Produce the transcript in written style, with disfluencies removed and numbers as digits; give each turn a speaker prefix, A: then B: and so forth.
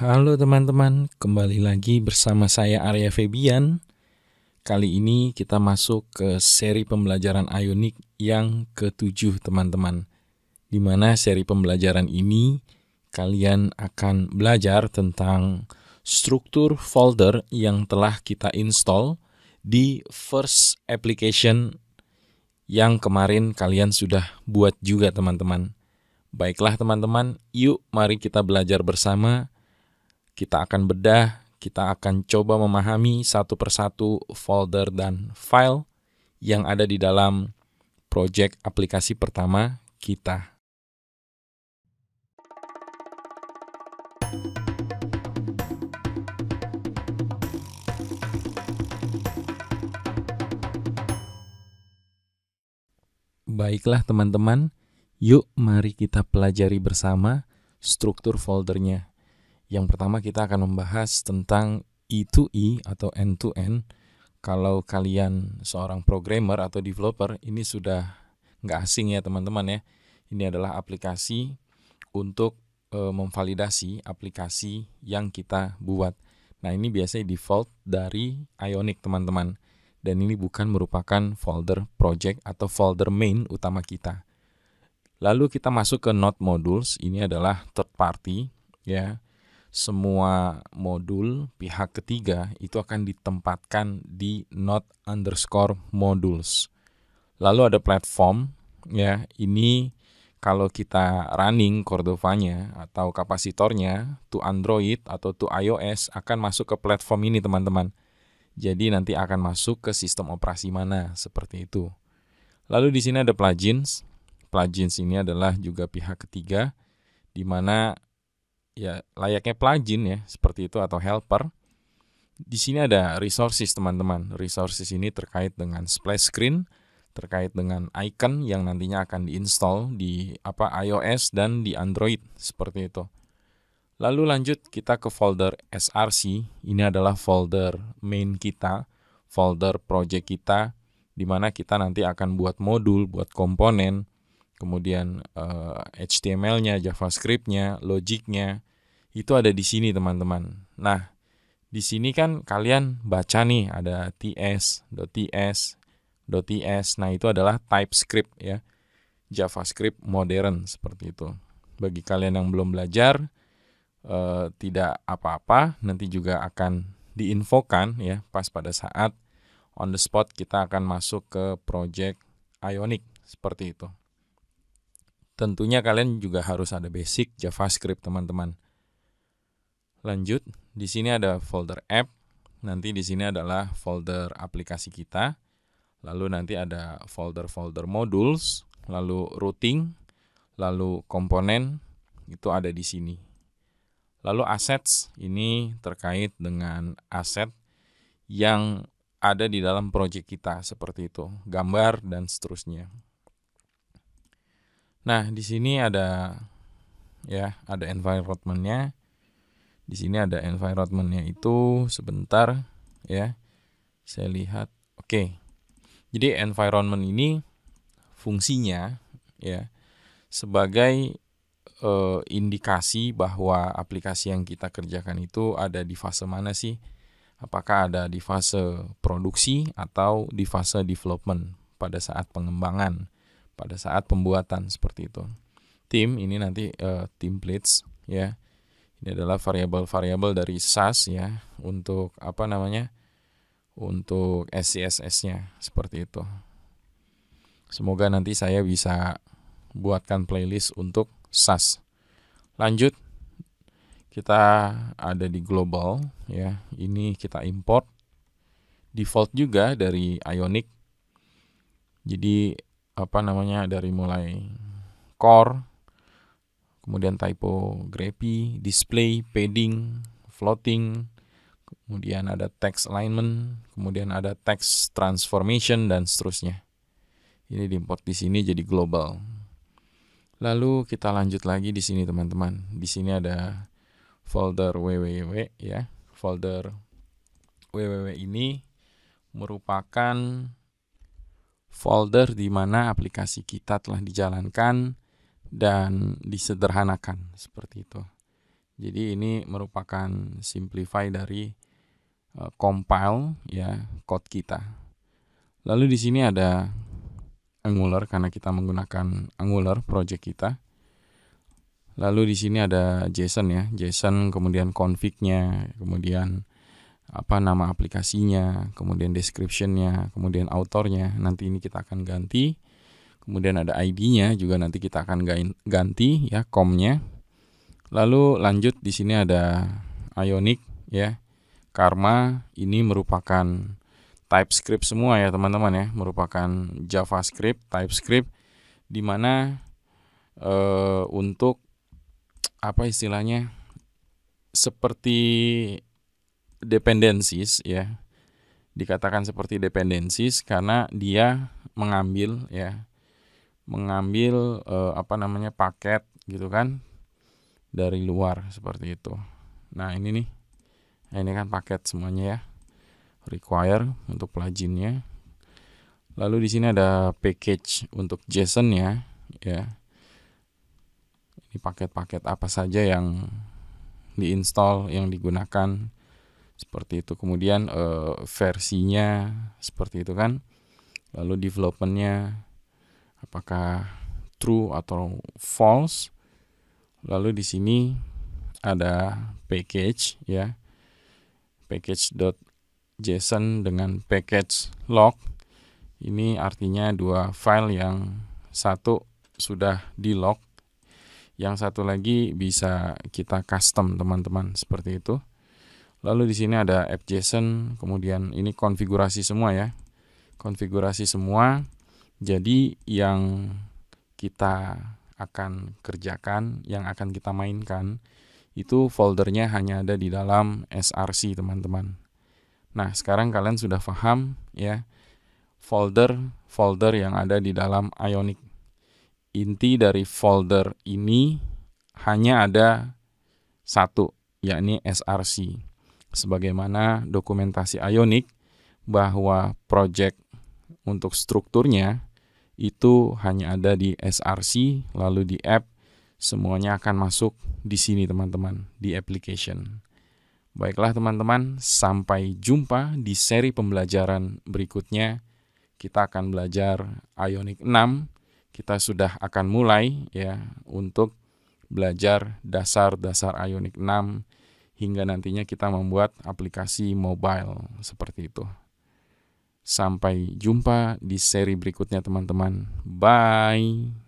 A: Halo teman-teman, kembali lagi bersama saya Arya Febian. Kali ini kita masuk ke seri pembelajaran Ionic yang ke-7 teman-teman. Di mana seri pembelajaran ini kalian akan belajar tentang struktur folder yang telah kita install di first application yang kemarin kalian sudah buat juga teman-teman. Baiklah teman-teman, yuk mari kita belajar bersama. Kita akan bedah, kita akan coba memahami satu persatu folder dan file yang ada di dalam proyek aplikasi pertama kita. Baiklah teman-teman, yuk mari kita pelajari bersama struktur foldernya. Yang pertama kita akan membahas tentang E2E atau end-to-end. Kalau kalian seorang programmer atau developer, ini sudah nggak asing ya teman-teman ya. Ini adalah aplikasi untuk memvalidasi aplikasi yang kita buat. Nah ini biasanya default dari Ionic teman-teman. Dan ini bukan merupakan folder project atau folder main utama kita. Lalu kita masuk ke Node Modules, ini adalah third party ya. Semua modul pihak ketiga itu akan ditempatkan di Node_modules. Lalu ada platform, ya ini kalau kita running Cordova-nya atau kapasitornya to Android atau to iOS akan masuk ke platform ini teman-teman. Jadi nanti akan masuk ke sistem operasi mana seperti itu. Lalu di sini ada plugins. Plugins ini adalah juga pihak ketiga, di mana ya layaknya plugin ya seperti itu atau helper. Di sini ada resources teman-teman. Resources ini terkait dengan splash screen, terkait dengan icon yang nantinya akan diinstal di iOS dan di Android seperti itu. Lalu lanjut kita ke folder SRC. Ini adalah folder main kita, folder project kita, di mana kita nanti akan buat modul, buat komponen, kemudian HTML-nya, JavaScript-nya, logiknya, itu ada di sini teman-teman. Nah, di sini kan kalian baca nih ada ts, .ts, .ts. Nah, itu adalah TypeScript ya. JavaScript modern seperti itu. Bagi kalian yang belum belajar, tidak apa-apa, nanti juga akan diinfokan ya pas pada saat on the spot kita akan masuk ke project Ionic seperti itu. Tentunya kalian juga harus ada basic JavaScript teman-teman. Lanjut, di sini ada folder app. Nanti di sini adalah folder aplikasi kita. Lalu nanti ada folder-folder modules, lalu routing, lalu komponen itu ada di sini. Lalu assets ini terkait dengan aset yang ada di dalam proyek kita seperti itu, gambar dan seterusnya. Nah, di sini ada environment-nya. Di sini ada environment-nya itu sebentar ya. Saya lihat. Oke. Jadi environment ini fungsinya ya sebagai indikasi bahwa aplikasi yang kita kerjakan itu ada di fase mana sih? Apakah ada di fase produksi atau di fase development pada saat pengembangan, pada saat pembuatan seperti itu. Tim ini nanti templates ya. Ini adalah variabel-variabel dari SAS ya untuk untuk SCSS-nya seperti itu. Semoga nanti saya bisa buatkan playlist untuk SAS. Lanjut, kita ada di global ya. Ini kita import default juga dari Ionic. Jadi dari mulai core, kemudian typography, display, padding, floating, kemudian ada text alignment, kemudian ada text transformation dan seterusnya. Ini diimport di sini jadi global. Lalu kita lanjut lagi di sini teman-teman. Di sini ada folder www ya. Folder www ini merupakan folder di mana aplikasi kita telah dijalankan dan disederhanakan seperti itu. Jadi ini merupakan simplify dari compile ya code kita. Lalu di sini ada Angular karena kita menggunakan Angular project kita. Lalu di sini ada JSON ya, JSON kemudian config-nya, kemudian nama aplikasinya, kemudian description-nya, kemudian author-nya. Nanti ini kita akan ganti. Kemudian ada ID-nya juga nanti kita akan ganti ya, com-nya. Lalu lanjut di sini ada Ionic ya. Karma ini merupakan TypeScript semua ya teman-teman ya, merupakan JavaScript, TypeScript di mana untuk istilahnya seperti dependencies ya. Dikatakan seperti dependencies karena dia mengambil paket gitu kan dari luar seperti itu. Nah, ini kan paket semuanya ya. Require untuk pluginnya. Lalu di sini ada package untuk JSON-nya ya. Ini paket-paket apa saja yang diinstal, yang digunakan seperti itu. Kemudian versinya seperti itu kan. Lalu development-nya apakah true atau false. Lalu di sini ada package ya. Package.json dengan package log. Ini artinya dua file, yang satu sudah di log, yang satu lagi bisa kita custom teman-teman seperti itu. Lalu di sini ada app.json, kemudian ini konfigurasi semua ya. Konfigurasi semua. Jadi yang kita akan kerjakan, yang akan kita mainkan, itu foldernya hanya ada di dalam src teman-teman. Nah, sekarang kalian sudah paham ya folder yang ada di dalam Ionic. Inti dari folder ini hanya ada satu, yakni src. Sebagaimana dokumentasi Ionic bahwa project untuk strukturnya itu hanya ada di src, lalu di app semuanya akan masuk di sini teman-teman, di application. Baiklah teman-teman, sampai jumpa di seri pembelajaran berikutnya. Kita akan belajar Ionic 6. Kita sudah akan mulai ya untuk belajar dasar-dasar Ionic 6 hingga nantinya kita membuat aplikasi mobile seperti itu. Sampai jumpa di seri berikutnya teman-teman. Bye.